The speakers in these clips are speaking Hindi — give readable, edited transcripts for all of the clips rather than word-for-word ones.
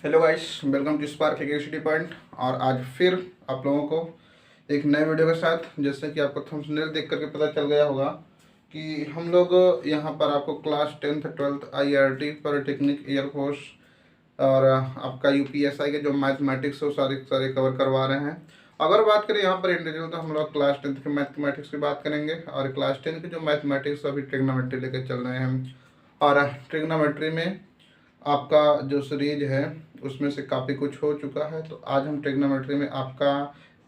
Hello guys, welcome to spark केकेसिटी पॉइंट। और आज फिर आप लोगों को एक नए वीडियो के साथ, जैसे कि आपको थंबनेल देख करके पता चल गया होगा कि हम लोग यहाँ पर आपको class 10th 12th IRT polytechnic air force और आपका यूपीएसआई के जो मैथमेटिक्स है वो सारे सारे कवर करवा रहे हैं। अगर बात करें यहाँ पर इंडिविजुअल, तो हम लोग क्लास 10th के मैथमेटिक्स की बात करेंगे और क्लास 10 के जो मैथमेटिक्स अभी ट्रिग्नोमेट्री लेकर चल रहे हैं। और ट्रिग्नोमेट्री में आपका जो सीरीज है उसमें से काफ़ी कुछ हो चुका है, तो आज हम ट्रिग्नोमेट्री में आपका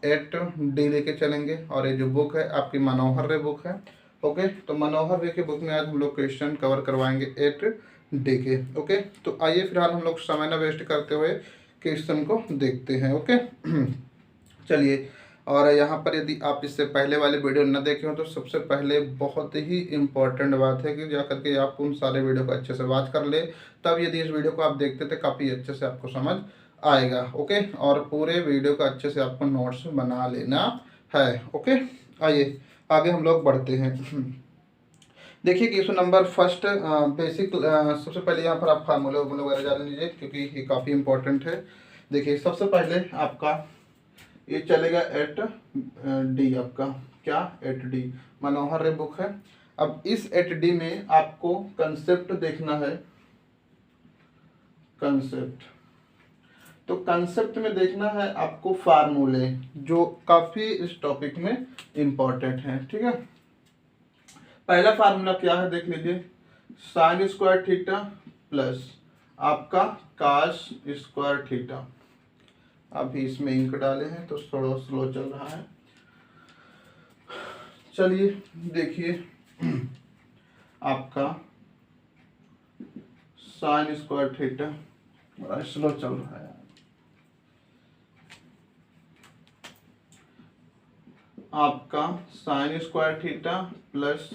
8D लेके चलेंगे। और ये जो बुक है आपकी मनोहर रे बुक है। ओके, तो मनोहर रे की बुक में आज हम लोग क्वेश्चन कवर करवाएंगे 8D के। ओके, तो आइए फिलहाल हम लोग समय न वेस्ट करते हुए क्वेश्चन को देखते हैं। ओके चलिए। और यहाँ पर यदि आप इससे पहले वाले वीडियो न देखे हो तो सबसे पहले बहुत ही इम्पोर्टेंट बात है कि जा करके आप उन सारे वीडियो को अच्छे से वॉच कर ले, तब यदि इस वीडियो को आप देखते तो काफ़ी अच्छे से आपको समझ आएगा। ओके, और पूरे वीडियो का अच्छे से आपको नोट्स बना लेना है। ओके, आइए आगे हम लोग बढ़ते हैं। देखिए क्वेश्चन नंबर फर्स्ट, बेसिक। सबसे पहले यहाँ पर आप फार्मूले वगैरह जान लीजिए क्योंकि ये काफ़ी इंपॉर्टेंट है। देखिए सबसे पहले आपका ये चलेगा 8D, आपका क्या 8D मनोहर रे बुक है। अब इस 8D में आपको कंसेप्ट देखना है। कंसेप्ट, तो कंसेप्ट में देखना है आपको फार्मूले जो काफ़ी इस टॉपिक में इम्पोर्टेंट है। ठीक है, पहला फार्मूला क्या है देख लीजिए, साइन स्क्वायर थीटा प्लस आपका कास स्क्वायर थीटा। अभी इसमें इंक डाले हैं तो थोड़ा स्लो चल रहा है। चलिए देखिए, आपका साइन स्क्वायर थीटा बड़ा स्लो चल रहा है। आपका sine square theta plus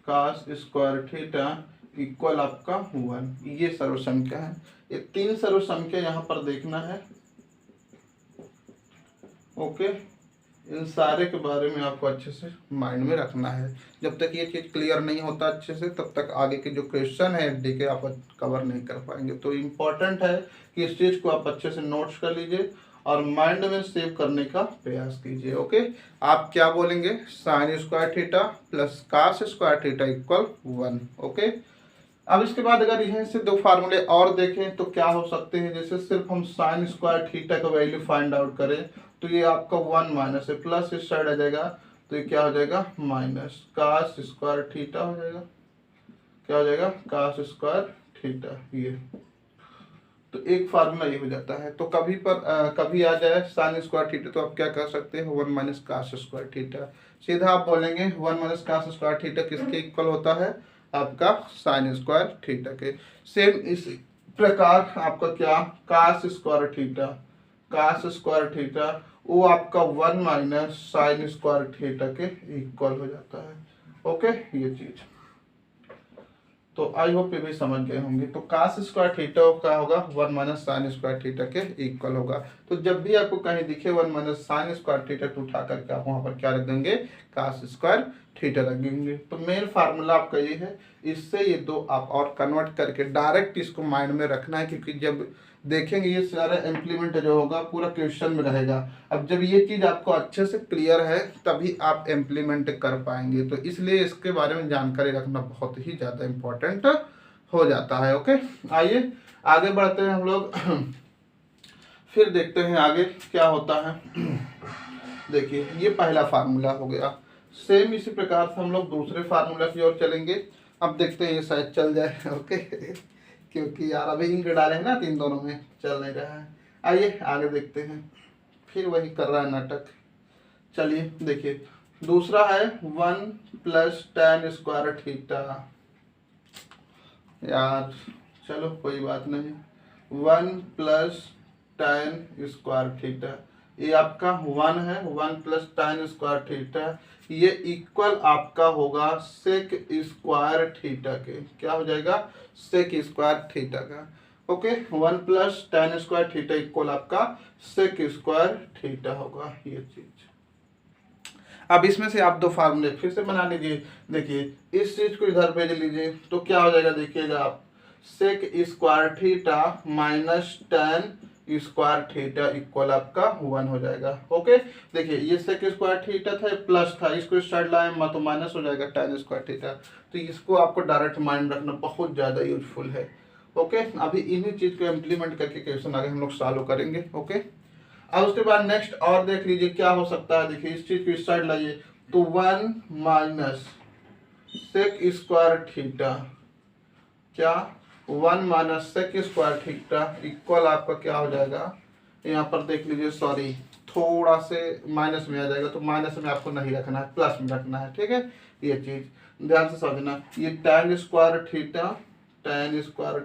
cos square theta equal आपका 1। ये सर्वसंख्या है। ये तीन सर्वसंख्या यहाँ पर देखना है। ओके, इन सारे के बारे में आपको अच्छे से माइंड में रखना है। जब तक ये चीज़ क्लियर नहीं होता अच्छे से, तब तक आगे के जो क्वेश्चन है एफडी के आप कवर नहीं कर पाएंगे। तो इम्पोर्टेंट है कि इस चीज़ को आप अच्छे से नोट्स कर लीजिए और माइंड में सेव करने का प्रयास कीजिए। ओके, आप क्या बोलेंगे, sine square theta plus cos square theta equal 1। Okay, अब इसके बाद अगर यहाँ से दो फार्मूले और देखें तो क्या हो सकते हैं। जैसे सिर्फ हम साइन स्क्वायर थीटा का वैल्यू फाइंड आउट करें तो ये आपका 1 माइनस है, प्लस इस साइड आ जाएगा तो ये क्या हो जाएगा माइनस कास स्क्वायर थीटा हो जाएगा। क्या हो जाएगा, कास स्क्वायर थीटा। ये तो एक फार्मूला ये हो जाता है। तो कभी आ जाए साइन स्क्वायर थीटा तो आप क्या कर सकते हैं, 1 माइनस कास स्क्वायर थीटा। सीधा आप बोलेंगे 1 माइनस कास स्क्वायर थीटा किसके इक्वल होता है, आपका साइन स्क्वायर थीटा के। सेम इस प्रकार आपका क्या, cos square theta, cos square theta वो आपका 1 माइनस साइन स्क्वायर थीटा के इक्वल हो जाता है। ओके, ये चीज तो आई होप ये भी समझ गए होंगे। तो कास स्क्वायर थीटा क्या होगा, 1 माइनस साइन स्क्वायर थीटा के इक्वल होगा। तो जब भी आपको कहीं दिखे 1 माइनस साइन स्क्वायर थीटा तो उठा करके आप वहां पर क्या रख देंगे, कास स्क्वायर थीटा रख देंगे। तो मेन फार्मूला आपका ये है। इससे ये दो आप और कन्वर्ट करके डायरेक्ट इसको माइंड में रखना है, क्योंकि जब देखेंगे ये सारा इम्प्लीमेंट जो होगा पूरा क्वेश्चन में रहेगा। अब जब ये चीज़ आपको अच्छे से क्लियर है तभी आप इम्प्लीमेंट कर पाएंगे। तो इसलिए इसके बारे में जानकारी रखना बहुत ही ज़्यादा इम्पोर्टेंट हो जाता है। ओके, आइए आगे बढ़ते हैं हम लोग। फिर देखते हैं आगे क्या होता है। देखिए ये पहला फार्मूला हो गया। सेम इसी प्रकार से हम लोग दूसरे फार्मूला की ओर चलेंगे। अब देखते हैं ये शायद चल जाए। ओके, क्योंकि यार अभी इंक डाले हैं ना, तीन दोनों में चल नहीं रहा है। आइए आगे देखते हैं। फिर वही कर रहा है नाटक। चलिए देखिए, दूसरा है 1 प्लस tan स्क्वायर थीटा। यार चलो कोई बात नहीं, 1 प्लस tan स्क्वायर थीटा, ये आपका 1 है। 1 प्लस tan स्क्वायर थीटा ये इक्वल आपका होगा सेक स्क्वायर थीटा के। क्या हो जाएगा, सेक स्क्वायर थीटा का। Okay, 1 plus tan square theta equal आपका सेक स्क्वायर थीटा होगा। ये चीज अब इसमें से आप दो फार्मूले फिर से बना लीजिए। देखिए इस चीज को इधर भेज लीजिए तो क्या हो जाएगा, देखिएगा आप sec square theta minus tan square theta equal आपका 1 हो जाएगा। ओके, देखिए ये सेक स्क्वायर थीटा था, प्लस था, इसको इस साइड लाए तो माइनस हो जाएगा टेन स्क्वायर थीटा। तो इसको आपको डायरेक्ट माइंड रखना बहुत ज़्यादा यूजफुल है। ओके, अभी इन्हीं चीज़ को इम्प्लीमेंट करके क्वेश्चन आगे हम लोग सॉल्व करेंगे। ओके, अब उसके बाद नेक्स्ट और देख लीजिए क्या हो सकता है। देखिए इस चीज़ को इस साइड लाइए तो 1 माइनस सेक स्क्वायर थीटा, क्या 1 minus sec square theta equal आपका क्या हो जाएगा, यहाँ पर देख लीजिए, सॉरी थोड़ा से माइनस में आ जाएगा, तो माइनस में आपको नहीं रखना है, प्लस में रखना है। ठीक है, ये चीज ध्यान से समझना। ये tan स्क्वायर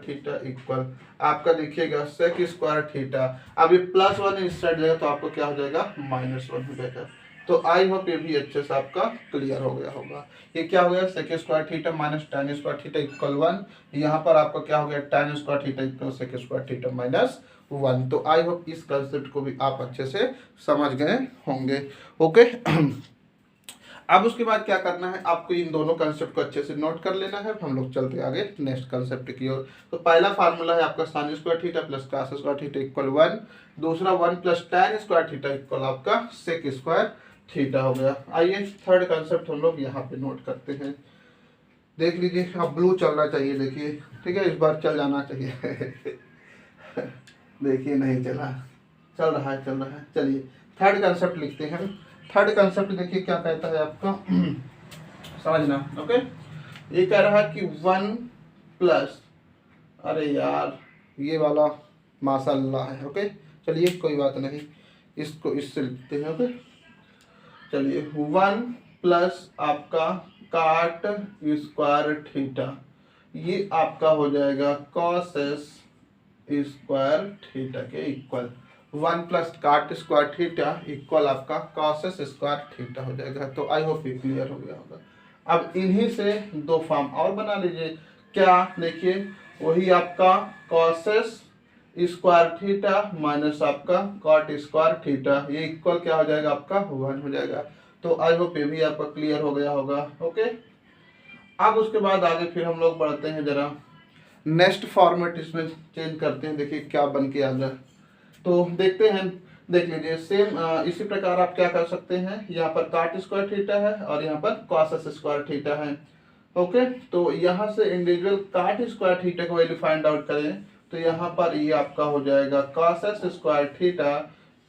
थीटा इक्वल आपका देखिएगा सेक स्क्वायर थीटा। अब ये +1 इस साइड जाएगा तो आपको क्या हो जाएगा, -1 हो जाएगा। तो आई होप ये भी अच्छे से आपका क्लियर हो गया होगा। ये क्या हो गया, sec square theta minus tan square theta equal 1। यहाँ पर आपका क्या हो गया, tan square theta equal sec square theta -1। तो आई होप इस कंसेप्ट को भी आप अच्छे से समझ गए होंगे। ओके, अब उसके बाद क्या करना है, आपको इन दोनों कंसेप्ट को अच्छे से नोट कर लेना है। हम लोग चलते आगे नेक्स्ट कंसेप्ट की ओर। तो पहला फार्मूला है आपका sine square theta plus cos square theta equal 1। दूसरा 1 plus tan square theta equal आपका सेक स्क्वायर थीटा हो गया। आइए थर्ड कंसेप्ट हम लोग यहाँ पे नोट करते हैं। देख लीजिए, अब ब्लू चलना चाहिए, देखिए ठीक है, इस बार चल जाना चाहिए। देखिए नहीं चला, चल रहा है। चलिए थर्ड कंसेप्ट लिखते हैं। थर्ड कंसेप्ट देखिए क्या कहता है आपका, समझना। ओके, ये कह रहा है कि 1 प्लस, अरे यार ये वाला माशाल्लाह है। ओके, चलिए कोई बात नहीं, इसको इससे लिखते हैं। ओके, चलिए 1 प्लस आपका काट स्क्वायर थीटा, ये आपका हो जाएगा कॉस स्क्वायर थीटा के इक्वल 1 प्लस काट स्क्वायर थीटा इक्वल आपका कॉस स्क्वायर थीटा हो जाएगा। तो आई होप ये क्लियर हो गया होगा। अब इन्हीं से दो फॉर्म और बना लीजिए। क्या, देखिए वही आपका कॉस स्क्वायर थीटा माइनस आपका कॉट स्क्वायर थीटा, ये इक्वल क्या हो जाएगा आपका 1 हो जाएगा। तो आई होप ये भी आपका क्लियर हो गया होगा। ओके, अब उसके बाद आगे फिर हम लोग बढ़ते हैं, जरा नेक्स्ट फॉर्मेट इसमें चेंज करते हैं, देखिए क्या बन के आ जाए। तो देखते हैं, देख लीजिए सेम इसी प्रकार आप क्या कर सकते हैं, यहाँ पर काट स्क्वायर थीटा है और यहाँ पर कॉस स्क्वायर थीटा है। ओके, तो यहाँ से इंडिविजुअल काट स्क्वायर थीटा को वैल्यू फाइंड आउट करें तो यहाँ पर ये आपका हो जाएगा कॉस स्क्वायर थीटा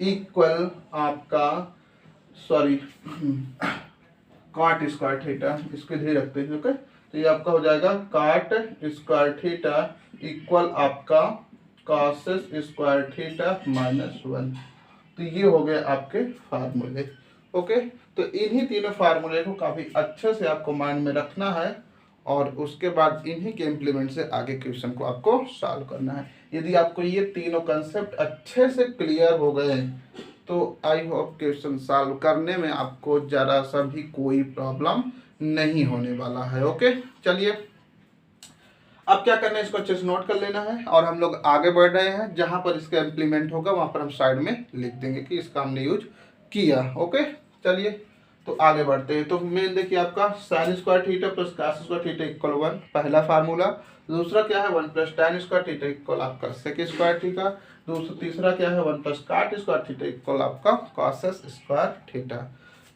इक्वल आपका, सॉरी काट स्क्वायर थीटा, इसको इधर रखते हैं। ओके, तो ये आपका हो जाएगा काट स्क्वायर थीटा इक्वल आपका कॉस स्क्वायर थीटा -1। तो ये हो गए आपके फार्मूले। ओके, तो इन्हीं तीनों फार्मूले को काफ़ी अच्छे से आपको माइंड में रखना है और उसके बाद इन्हीं के इम्प्लीमेंट से आगे क्वेश्चन को आपको सॉल्व करना है। यदि आपको ये तीनों कंसेप्ट अच्छे से क्लियर हो गए तो आई होप क्वेश्चन सॉल्व करने में आपको ज़रा सा भी कोई प्रॉब्लम नहीं होने वाला है। ओके, चलिए अब क्या करना है, इसको अच्छे से नोट कर लेना है और हम लोग आगे बढ़ रहे हैं। जहां पर इसका इम्प्लीमेंट होगा वहां पर हम साइड में लिख देंगे कि इसका हमने यूज किया। ओके, चलिए तो आगे बढ़ते हैं। तो मेन देखिए आपका sine square theta plus cos square theta equal 1 पहला फार्मूला। दूसरा क्या है 1 plus tan square theta equal आपका सेक स्क्वायर थीटा। तीसरा क्या है 1 प्लस काट स्क्वायर थीटा इक्वल आपका कॉस स्क्वायर थीटा।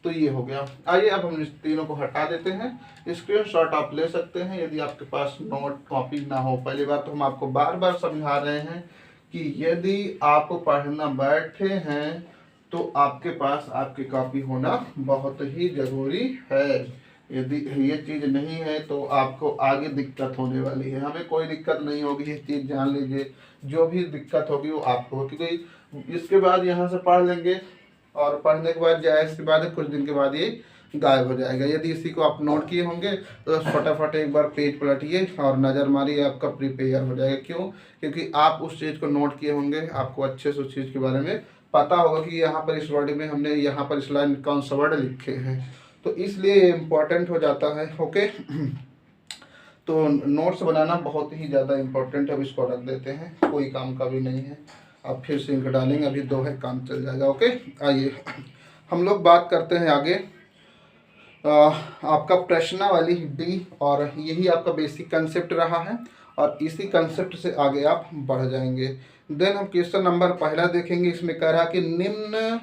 तो ये हो गया। आइए अब हम इस तीनों को हटा देते हैं। स्क्रीनशॉट आप ले सकते हैं यदि आपके पास नोट कॉपी ना हो। पहली बार तो हम आपको बार बार समझा रहे हैं कि यदि आप पढ़ना बैठे हैं तो आपके पास आपकी कॉपी होना बहुत ही ज़रूरी है। यदि ये चीज़ नहीं है तो आपको आगे दिक्कत होने वाली है। हमें कोई दिक्कत नहीं होगी, ये चीज़ जान लीजिए। जो भी दिक्कत होगी वो आपको, क्योंकि इसके बाद यहाँ से पढ़ लेंगे और पढ़ने के बाद जाए इसके बाद कुछ दिन के बाद ये गायब हो जाएगा। यदि इसी को आप नोट किए होंगे तो फटाफट एक बार पेज पलटिए और नज़र मारिए, आपका प्रिपेयर हो जाएगा। क्यों? क्योंकि आप उस चीज़ को नोट किए होंगे, आपको अच्छे से उस चीज़ के बारे में पता होगा कि यहाँ पर इस वर्ड में हमने यहाँ पर इस लाइन कौन सा वर्ड लिखे हैं, तो इसलिए इम्पोर्टेंट हो जाता है। ओके, तो नोट्स बनाना बहुत ही ज़्यादा इम्पोर्टेंट है। अब इसको रख देते हैं, कोई काम का भी नहीं है। अब फिर से इनको डालेंगे, अभी 2 है, काम चल जाएगा। ओके, आइए हम लोग बात करते हैं आगे। आपका प्रश्नावली डी, और यही आपका बेसिक कंसेप्ट रहा है और इसी कंसेप्ट से आगे आप बढ़ जाएंगे। देन हम क्वेश्चन नंबर पहला देखेंगे। इसमें कह रहा कि निम्न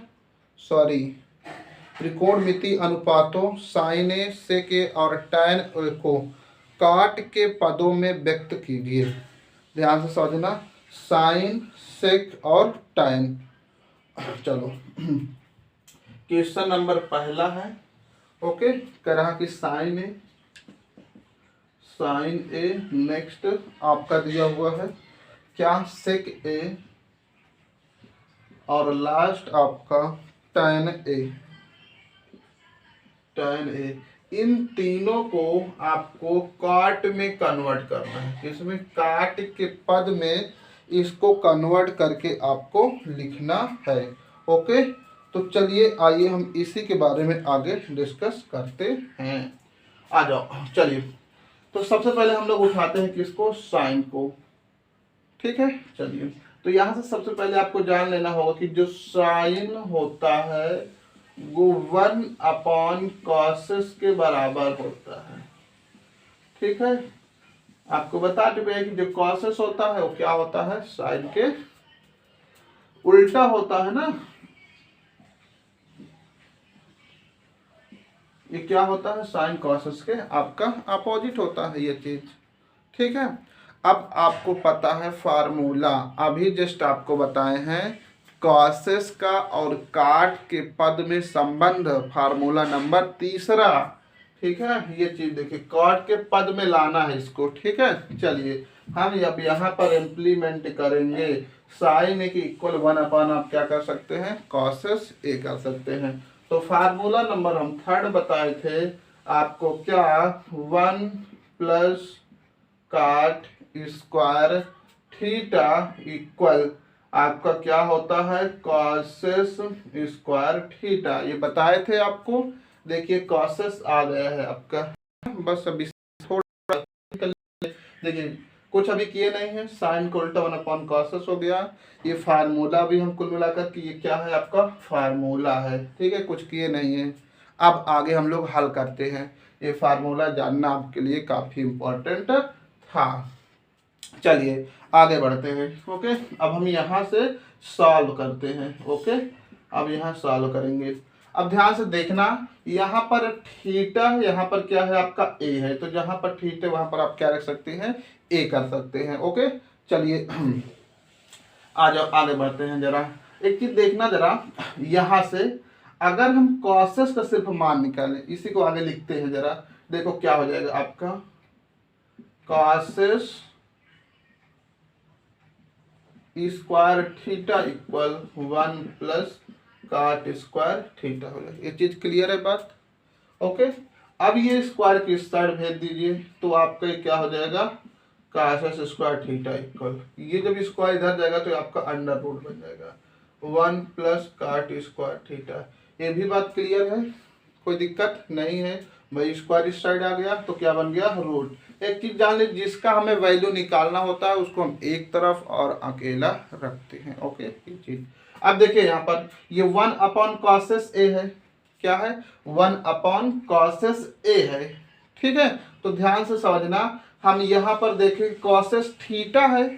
त्रिकोणमिति अनुपातों साइन ए, सेक ए और टैन ए को काट के पदों में व्यक्त कीजिए। ध्यान से समझना, साइन, सेक और टैन। चलो क्वेश्चन नंबर पहला है। ओके, कह रहा कि साइन ए, नेक्स्ट आपका दिया हुआ है क्या, सेक ए, और लास्ट आपका टैन ए। इन तीनों को आपको काट में कन्वर्ट करना है। इसमें काट के पद में इसको कन्वर्ट करके आपको लिखना है। ओके, तो चलिए आइए हम इसी के बारे में आगे डिस्कस करते हैं। आ जाओ, चलिए। तो सबसे पहले हम लोग उठाते हैं किसको, साइन को। ठीक है, चलिए। तो यहाँ से सबसे पहले आपको जान लेना होगा कि जो साइन होता है वो 1/cos के बराबर होता है। ठीक है, आपको बता चुके हैं कि जो cos होता है वो क्या होता है, साइन के उल्टा होता है ना। ये क्या होता है, साइन cos के आपका अपोजिट होता है ये चीज। ठीक है, अब आपको पता है फार्मूला, अभी जस्ट आपको बताए हैं cos का और काट के पद में संबंध, फार्मूला नंबर तीसरा। ठीक है, ये चीज देखिए, काट के पद में लाना है इसको। ठीक है, चलिए हम अब यहाँ पर इम्प्लीमेंट करेंगे। साइन ए की इक्वल 1/, आप क्या कर सकते हैं, cos ए कर सकते हैं। तो फार्मूला नंबर हम थर्ड बताए थे आपको क्या, 1 + काट स्क्वायर थीटा इक्वल आपका क्या होता है, cos स्क्वायर थीटा। ये बताए थे आपको। देखिए cos आ गया है आपका, बस अभी थोड़ा देखिए कुछ अभी किए नहीं है। साइन को उल्टा 1/cos हो गया। ये फार्मूला भी हम कुल मिलाकर कि ये क्या है, आपका फार्मूला है। ठीक है, कुछ किए नहीं है। अब आगे हम लोग हल करते हैं। ये फार्मूला जानना आपके लिए काफी इम्पोर्टेंट था। चलिए आगे बढ़ते हैं। ओके, अब हम यहाँ से सॉल्व करते हैं। ओके, अब यहाँ सॉल्व करेंगे। अब ध्यान से देखना, यहाँ पर थीटा, यहाँ पर क्या है आपका ए है, तो जहाँ पर थीटा वहां पर आप क्या रख सकते हैं, ए कर सकते हैं। ओके, चलिए आ जाओ आगे बढ़ते हैं। जरा एक चीज देखना, जरा यहाँ से अगर हम cos का सिर्फ मान निकालें, इसी को आगे लिखते हैं। जरा देखो क्या हो जाएगा आपका, cos स्क्वायर थीटा इक्वल 1 + काट स्क्वायर थीटा हो जाएगा। ये चीज क्लियर है बात। ओके, अब ये स्क्वायर की साइड भेज दीजिए, तो आपका क्या हो जाएगा, cos स्क्वायर थीटा इक्वल, ये जब स्क्वायर इधर जाएगा तो आपका अंडर रूट बन जाएगा 1 + काट स्क्वायर थीटा। ये भी बात क्लियर है, कोई दिक्कत नहीं है भाई। स्क्वायर इस साइड आ गया तो क्या बन गया, रूट। एक चीज जान ली, जिसका हमें वैल्यू निकालना होता है उसको हम एक तरफ और अकेला रखते हैं। ओके, ये चीज। अब देखिए यहाँ पर ये 1/cos ए है, क्या है, 1/cos ए है। ठीक है, तो ध्यान से समझना, हम यहाँ पर देखें cos थीटा है,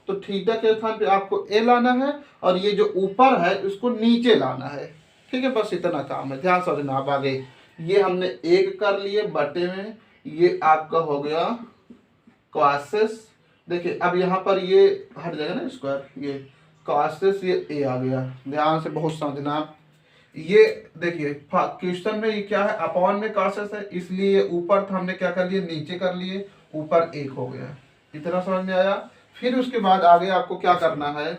तो थीटा के स्थान पे आपको ए लाना है और ये जो ऊपर है उसको नीचे लाना है। ठीक है, बस इतना काम है, ध्यान समझना। आप आगे ये हमने एक कर लिए बटे में, ये आपका हो गया cos। देखिए अब यहाँ पर ये हट जाएगा ना स्क्वायर, ये cos, ये ए आ गया। ध्यान से बहुत समझना। ये देखिए क्वेश्चन में ये क्या है, अपॉन में cos है, इसलिए ये ऊपर था, हमने क्या कर लिए, नीचे कर लिए, ऊपर एक हो गया। इतना समझ में आया। फिर उसके बाद आगे आपको क्या करना है,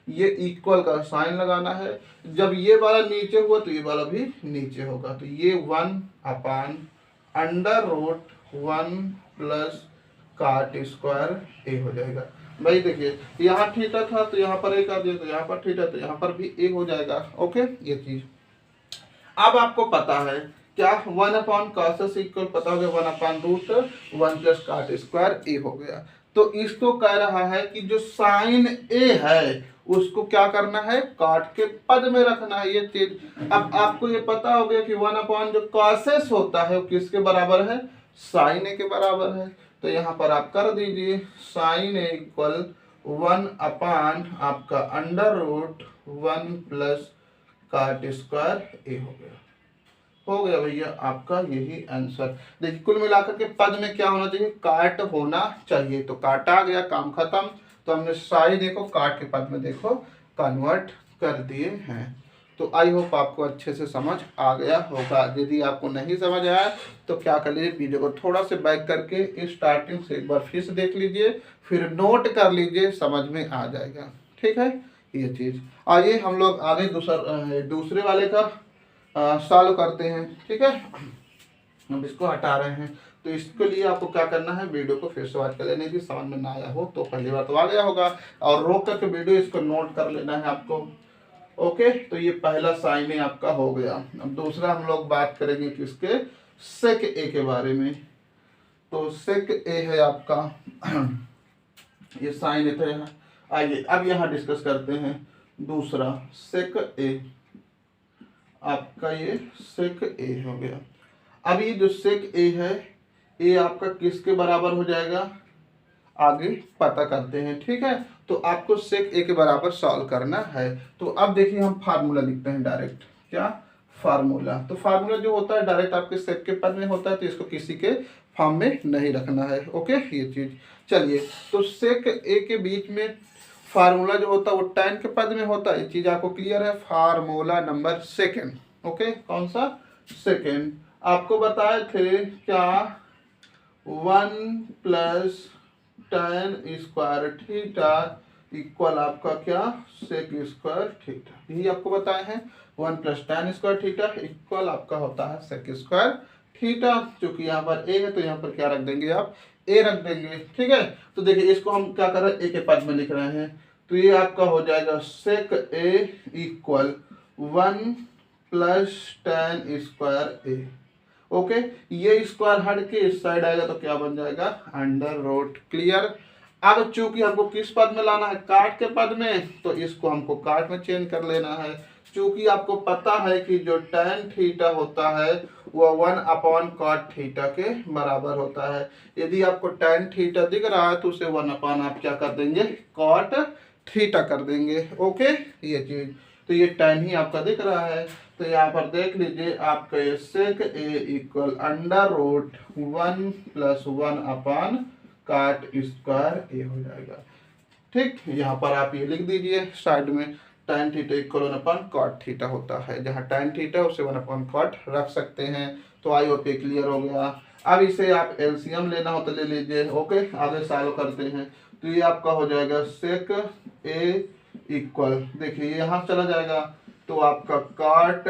ये इक्वल का साइन लगाना है। जब ये वाला नीचे हुआ तो ये वाला भी नीचे होगा, तो ये 1/√1 + काट स्क्वायर ए हो जाएगा। भाई देखिए यहाँ थीटा था तो यहाँ पर ए कर दिया, तो यहाँ पर थीटा तो यहाँ पर भी ए हो जाएगा। ओके, ये चीज अब आपको पता है क्या, 1/cos इक्वल पता हो गया 1/√1 + काट स्क्वायर ए हो गया। तो इसको कह रहा है कि जो साइन ए है उसको क्या करना है, काट के पद में रखना है ये चीज। अब आपको ये पता हो गया कि 1 जो कॉसेस होता है वो किसके बराबर है, साइन ए के बराबर है। तो यहाँ पर आप कर दीजिए साइन ए इक्वल 1 आपका √1 प्लस काट स्क्वायर ए हो गया भैया आपका यही आंसर। देखिए कुल मिलाकर के पद में क्या होना चाहिए, काट होना चाहिए। तो काट आ गया, काम खत्म। तो हमने साइन ए को काट के पद में देखो कन्वर्ट कर दिए हैं। तो आई होप आपको अच्छे से समझ आ गया होगा। यदि आपको नहीं समझ आया तो क्या कर लीजिए, वीडियो को थोड़ा से बैक करके स्टार्टिंग से एक बार फिर से देख लीजिए, फिर नोट कर लीजिए, समझ में आ जाएगा। ठीक है ये चीज़। आइए हम लोग आगे दूसरे वाले का सॉल्व करते हैं। ठीक है, हम इसको हटा रहे हैं। तो इसके लिए आपको क्या करना है, वीडियो को फिर से वॉच कर लेने की, समझ में ना आया हो तो पहली बार तो आ गया होगा, और रोक करके वीडियो इसको नोट कर लेना है आपको। ओके, तो ये पहला साइन ए आपका हो गया। अब दूसरा हम लोग बात करेंगे किसके, सेक ए के बारे में। तो सेक ए है आपका ये साइन ए था। आइए अब यहाँ डिस्कस करते हैं दूसरा सेक ए। आपका ये सेक ए हो गया। अब ये जो सेक ए है ये आपका किसके बराबर हो जाएगा, आगे पता करते हैं। ठीक है, तो आपको सेक ए के बराबर सॉल्व करना है। तो अब देखिए हम फार्मूला लिखते हैं डायरेक्ट। क्या फार्मूला, तो फार्मूला जो होता है डायरेक्ट आपके सेक के पद में होता है, तो इसको किसी के फॉर्म में नहीं रखना है। ओके ये चीज। चलिए, तो सेक ए के बीच में फार्मूला जो होता है वो tan के पद में होता है, ये चीज आपको क्लियर है। Formula number second. ओके, कौन सा, सेकेंड। आपको बताए थे क्या, 1 plus tan square theta equal आपका क्या, सेक स्क्वायर थीटा। यही आपको बताए हैं, 1 plus tan square theta equal आपका होता है सेक स्क्वायर थीटा। चूंकि यहाँ पर ए है तो यहाँ पर क्या रख देंगे आप, ए रख देंगे। ठीक है, तो देखिए इसको हम क्या कर रहे हैं, ए के पद में लिख रहे हैं। तो ये आपका हो जाएगा सेक ए इक्वल 1 प्लस tan स्क्वायर ए। ओके, ये स्क्वायर हट के इस साइड आएगा तो क्या बन जाएगा, √। क्लियर। अब चूंकि हमको किस पद में लाना है, काट के पद में, तो इसको हमको काट में चेंज कर लेना है। चूंकि आपको पता है कि जो tan थीटा होता है वो 1/cot थीटा के बराबर होता है। यदि आपको tan थीटा दिख रहा है तो उसे 1/ आप क्या कर देंगे, cot थीटा कर देंगे। ओके ये चीज। तो ये tan ही आपका दिख रहा है। तो यहाँ पर देख लीजिए आपका ये सेक ए equal √1 plus 1/cot square A हो जाएगा। ठीक, यहाँ पर आप ये लिख दीजिए साइड में, tan theta equal 1/cot theta होता है। जहाँ tan थीटा उसे 1/cot रख सकते हैं। तो आई होप क्लियर हो गया। अब इसे आप एलसीएम लेना हो तो ले लीजिए। ओके, आगे सॉल्व करते हैं। तो ये आपका हो जाएगा सेक ए इक्वल, देखिए यहाँ चला जाएगा तो आपका काट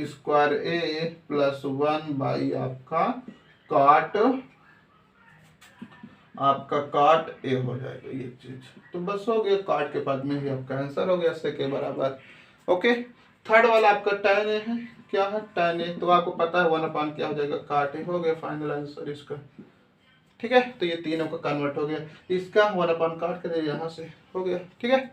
स्क्वायर ए प्लस 1 आपका काट ए हो जाएगा ये चीज। तो बस हो गया, काट के पद में ही आपका आंसर हो गया सेक के बराबर। ओके, थर्ड वाला आपका tan ए है। क्या है, tan ए, तो आपको पता है 1/ क्या हो जाएगा, काट ए। हो गया फाइनल आंसर इसका। ठीक है, तो ये तीनों का कन्वर्ट हो गया, इसका 1/काट कर यहाँ से हो गया। ठीक है,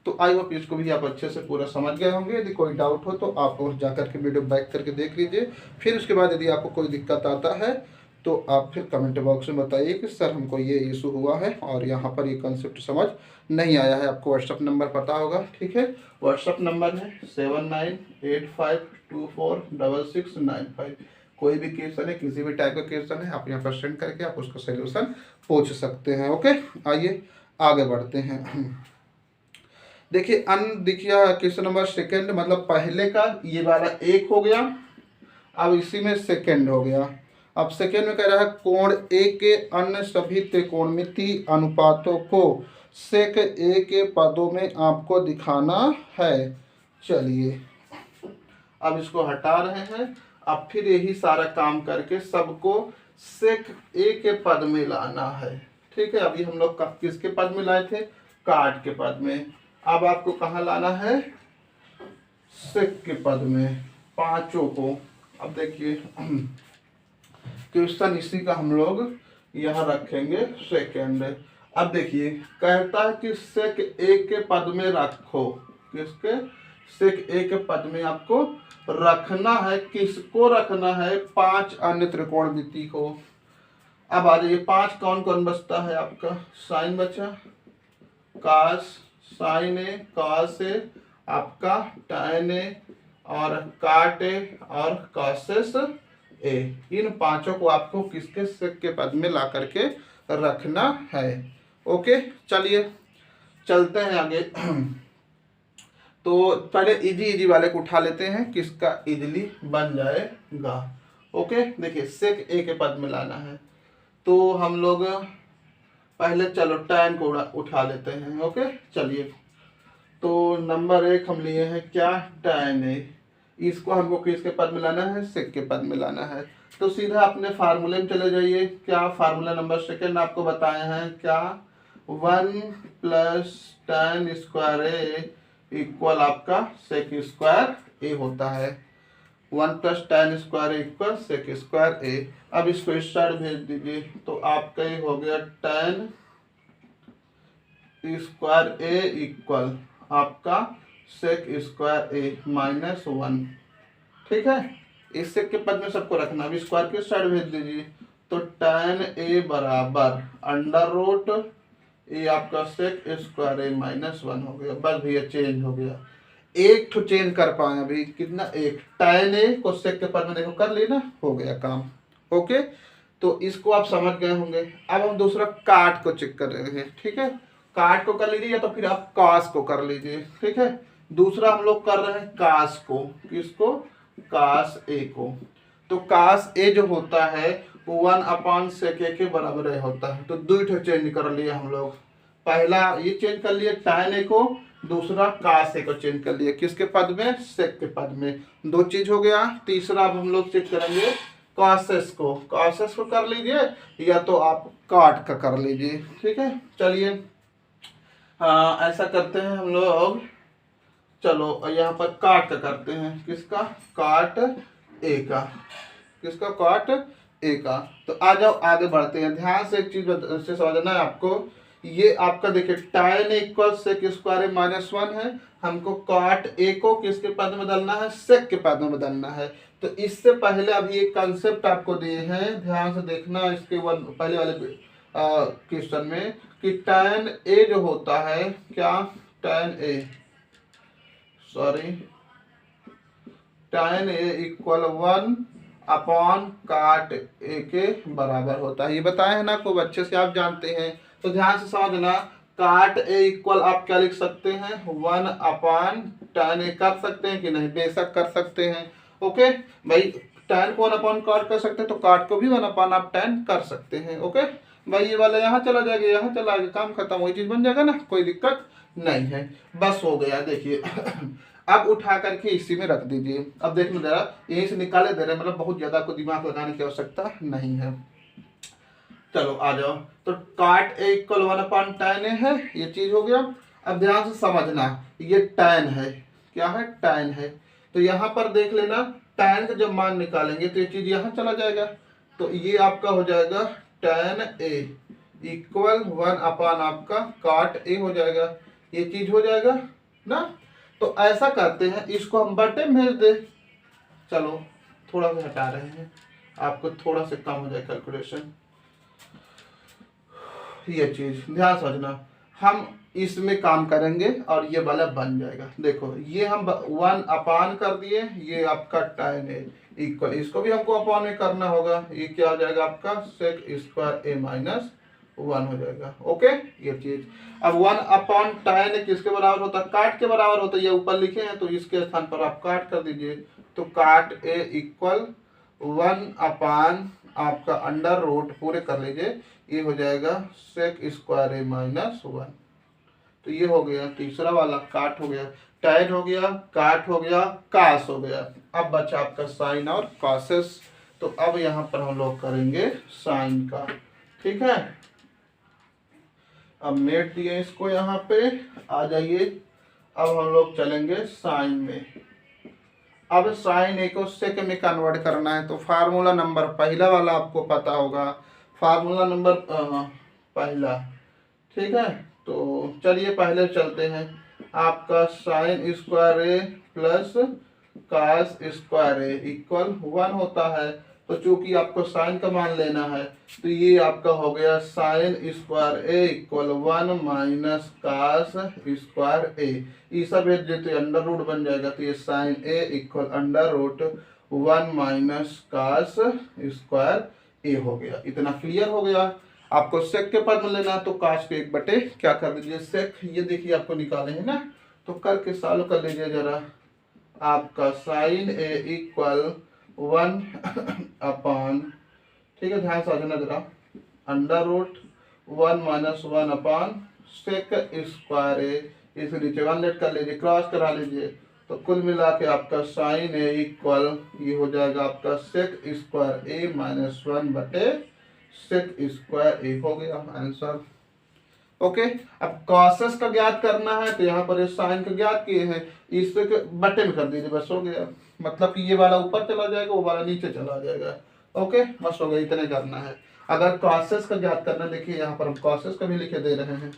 तो आई होप इसको भी आप अच्छे से पूरा समझ गए होंगे। यदि कोई डाउट हो तो आप और जाकर के वीडियो बैक करके देख लीजिए। फिर उसके बाद यदि आपको कोई दिक्कत आता है तो आप फिर कमेंट बॉक्स में बताइए कि सर हमको ये इशू हुआ है और यहाँ पर ये कंसेप्ट समझ नहीं आया है। आपको व्हाट्सअप नंबर पता होगा। ठीक है, व्हाट्सअप नंबर है 7985246695। कोई भी क्वेश्चन है, किसी भी टाइप का क्वेश्चन है, आप यहाँ पर सेंड करके आप उसका सोल्यूशन पूछ सकते हैं। ओके, आइए आगे बढ़ते हैं। देखिए देखिए क्वेश्चन नंबर सेकंड, मतलब पहले का ये वाला एक हो गया, अब इसी में सेकंड हो गया। अब सेकंड में कह रहा है कोण ए के अन्य सभी त्रिकोणमितीय अनुपातों को सेक ए के पदों में आपको दिखाना है। चलिए अब इसको हटा रहे हैं। अब फिर यही सारा काम करके सबको सेक ए के पद में लाना है। ठीक है, अभी हम लोग किसके पद में लाए थे, काट के पद में। अब आपको कहाँ लाना है, सेक के पद में, पांचों को। अब देखिए क्वेश्चन इसी का हम लोग यहाँ रखेंगे सेकेंड। अब देखिए कहता है कि सेक ए के पद में रखो, किसके, सेक ए के पद में आपको रखना है, किसको रखना है, 5 अन्य त्रिकोणमिति को। अब आ जाइए 5 कौन कौन बचता है आपका, साइन बचा, कास, साइन ए, कास ए, आपका tan ए और काट ए और कॉसेस ए। इन पांचों को आपको किसके सेक के पद में ला करके रखना है। ओके चलिए चलते हैं आगे। तो पहले इजी इजी वाले को उठा लेते हैं, किसका इजीली बन जाएगा। ओके देखिए सेक ए के पद में लाना है तो हम लोग पहले चलो tan को उठा लेते हैं। ओके चलिए तो नंबर 1 हम लिए हैं क्या, tan ए, इसको हमको किसके पद में लाना है, सेक के पद में लाना है। तो सीधा अपने फार्मूले में चले जाइए। क्या फार्मूला नंबर सेकंड आपको बताए हैं, क्या 1 plus tan square A equal आपका सेक स्क्वायर ए होता है। 1 plus tan square equal sec square A. अब इसको इस साइड भेज दीजिए तो आपका ये हो गया tan स्क्वायर ए इक्वल आपका सेक स्क्वायर ए -1। ठीक है, इस सेक के पद में सबको रखना। अब स्क्वायर के साइड भेज दीजिए तो tan ए बराबर अंडर रूट ए आपका सेक स्क्वायर ए -1 हो गया। बस भैया चेंज हो गया, एक तो चेंज कर पाए अभी, कितना, एक। tan ए को सेक के पद में देखो कर लेना, हो गया काम। ओके तो इसको आप समझ गए होंगे। अब हम दूसरा काट को चेक कर रहे हैं। ठीक है, काट को कर लीजिए या तो फिर आप कास को कर लीजिए। ठीक है, दूसरा हम लोग कर रहे हैं कास को, किसको, कास ए को। तो कास ए जो होता है वो 1/sec ए के बराबर है होता है। तो दो चेंज कर लिए हम लोग, पहला ये चेंज कर लिए tan ए को, दूसरा कास ए को चेंज कर लिए किसके पद में, सेक के पद में। दो चीज हो गया। तीसरा अब हम लोग चेक करेंगे कॉसेस को, कॉसेस को कर लीजिए या तो आप काट का कर लीजिए। ठीक है चलिए ऐसा करते हैं हम लोग। चलो यहाँ पर काट का करते हैं, किसका, काट ए का, किसका, काट ए का। तो आ जाओ आगे बढ़ते हैं। ध्यान से एक चीज से समझना है आपको, ये आपका देखिए tan इक्वल सेक स्क्वायर -1 है, हमको काट ए को किसके पद में बदलना है, सेक के पद में बदलना है। तो इससे पहले अभी एक कंसेप्ट आपको दिए हैं, ध्यान से देखना इसके पहले वाले क्वेश्चन में कि tan ए जो होता है, क्या, tan ए, सॉरी, tan ए इक्वल 1 काट ए के बराबर होता है। ये बताए हैं ना, खूब अच्छे से आप जानते हैं। तो ध्यान से समझना, काट ए इक्वल आप क्या लिख सकते हैं, 1/tan ए कर सकते हैं कि नहीं, बेशक कर सकते हैं। ओके भाई, tan को 1 काट कर सकते हैं तो काट को भी 1 आप tan कर सकते हैं। ओके भाई, ये वाला यहाँ चला जाएगा, यहाँ चला जाएगा, काम खत्म, वही चीज बन जाएगा ना, कोई दिक्कत नहीं है। बस हो गया। देखिए अब उठा करके इसी में रख दीजिए। अब देखने जरा, यहीं से निकाले दे रहे, मतलब बहुत ज्यादा आपको दिमाग लगाने की आवश्यकता नहीं है। चलो आ जाओ। तो काट ए इक्वल 1/tan ए है, ये चीज हो गया। अब ध्यान से समझना, ये tan है, क्या है, tan है। तो यहाँ पर देख लेना, tan का जब मान निकालेंगे तो ये चीज यहाँ चला जाएगा। तो ये आपका हो जाएगा tan ए इक्वल 1 आपका काट ए हो जाएगा, ये चीज हो जाएगा ना। तो ऐसा करते हैं, इसको हम बटे में भेज दे। चलो थोड़ा सा हटा रहे हैं, आपको थोड़ा सा कम हो जाए कैलकुलेशन। ये चीज ध्यान समझना, हम इसमें काम करेंगे और ये वाला बन जाएगा। देखो ये हम 1 कर दिए, ये आपका tan ए इक्वल, इसको भी हमको अपान में करना होगा, ये क्या हो जाएगा आपका सेक स्क्वायर ए -1 हो जाएगा। ओके ये चीज। अब 1/tan ए किसके बराबर होता है, काट के बराबर होता है, ये ऊपर लिखे हैं तो इसके स्थान पर आप काट कर दीजिए। तो काट ए इक्वल 1 आपका अंडर रूट पूरे कर लीजिए, ये हो जाएगा सेक स्क्वायर ए -1। तो ये हो गया तीसरा वाला, काट हो गया, tan हो गया, काट हो गया, कास हो गया। अब बचा आपका साइन और कॉसेस। तो अब यहाँ पर हम लोग करेंगे साइन का। ठीक है, अब मेट दिए इसको यहाँ पे, आ जाइए। अब हम लोग चलेंगे साइन में। अब साइन ए को सेक में कन्वर्ट करना है। तो फार्मूला नंबर पहला वाला आपको पता होगा, फार्मूला नंबर पहला। ठीक है। तो चलिए पहले चलते हैं, आपका sine square A plus cos square A equal 1 होता है। तो चूंकि आपको साइन का मान लेना है तो ये आपका हो गया sine square A equal 1 minus cos square ए। ये सब एक जो अंडर रूट बन जाएगा, तो ये sine A equal under root 1 minus cos square A हो गया। इतना क्लियर हो गया। आपको सेक के पद में लेना तो काश के 1 क्या कर दीजिए सेक, ये देखिए आपको निकाले हैं ना, तो करके सॉल्व कर लीजिए जरा। आपका साइन ए इक्वल 1 अपॉन, ठीक है ध्यान से समझना जरा, under root 1 minus 1 upon sec square A, इसे नीचे 1 लेट कर लीजिए, क्रॉस करा लीजिए, तो कुल मिला के आपका साइन ए इक्वल ये हो जाएगा आपका सेक स्क्वायर ए माइनस 1 बटे सेक स्क्वायर ए हो गया आंसर। ओके, अब कॉसेस का ज्ञात करना है तो यहाँ पर साइन का ज्ञात किए हैं, इससे बटे में कर दीजिए, बस हो गया। मतलब कि ये वाला ऊपर चला जाएगा, वो वाला नीचे चला जाएगा। ओके, बस हो गया, इतने करना है। अगर कॉसेस का ज्ञात करना, देखिए यहाँ पर हम कॉसेस का भी लिखे दे रहे हैं,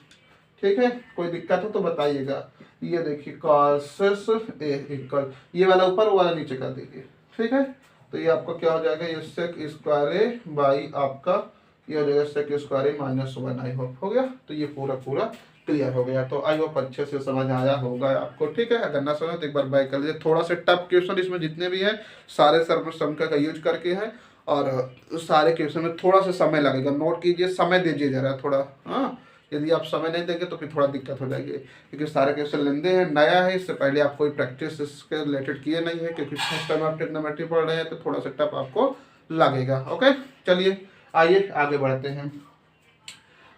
ठीक है। कोई दिक्कत हो तो बताइएगा। ये देखिए कॉसेस ए इक्वल ये वाला ऊपर, वो वाला नीचे कर दीजिए, ठीक है। तो ये आपका क्या हो जाएगा, ये सेक स्क्वायर ए बाई आपका ये हो जाएगा sec square A minus 1। I hope हो गया। तो ये पूरा क्लियर हो गया। तो आई होप अच्छे से समझ आया होगा आपको, ठीक है। अगर ना समझ तो एक बार बैक कर लीजिए। थोड़ा सा टफ क्वेश्चन इसमें जितने भी हैं सारे सम का यूज करके है, और सारे क्वेश्चन में थोड़ा सा समय लगेगा। नोट कीजिए, समय दीजिए जरा थोड़ा। हाँ, यदि आप समय नहीं देंगे तो फिर थोड़ा दिक्कत हो जाएगी, क्योंकि सारे क्वेश्चन लेंदे हैं, नया है, इससे पहले आप कोई प्रैक्टिस इसके रिलेटेड किए नहीं है, क्योंकि फर्स्ट टाइम आप ट्रिग्नोमेट्री पढ़ रहे हैं तो थोड़ा सा टफ आपको लगेगा। ओके, चलिए आइए आगे बढ़ते हैं।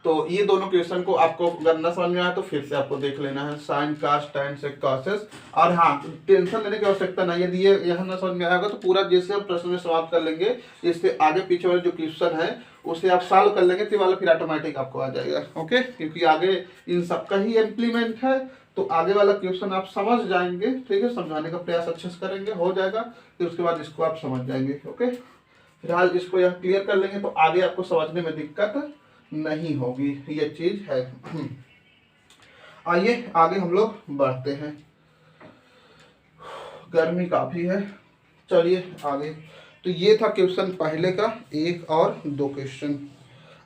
तो ये दोनों क्वेश्चन को आपको अगर न समझ में आया तो फिर से आपको देख लेना है, साइन कास tan सेक कॉसेस। और हाँ, टेंशन लेने की आवश्यकता नहीं, यदि ये यहाँ न समझ में आएगा तो पूरा जैसे हम प्रश्न में समाप्त कर लेंगे, इससे आगे पीछे वाले जो क्वेश्चन है उसे आप सॉल्व कर लेंगे तो वाला फिर ऑटोमेटिक आपको आ जाएगा। ओके, क्योंकि आगे इन सबका ही इम्प्लीमेंट है, तो आगे वाला क्वेश्चन आप समझ जाएंगे, ठीक है। समझाने का प्रयास अच्छे से करेंगे, हो जाएगा, फिर उसके बाद इसको आप समझ जाएंगे। ओके, फिलहाल इसको यहाँ क्लियर कर लेंगे तो आगे आपको समझने में दिक्कत नहीं होगी, ये चीज है। आइए आगे हम लोग बढ़ते हैं, गर्मी काफी है, चलिए आगे। तो ये था क्वेश्चन पहले का, 1 और 2 क्वेश्चन।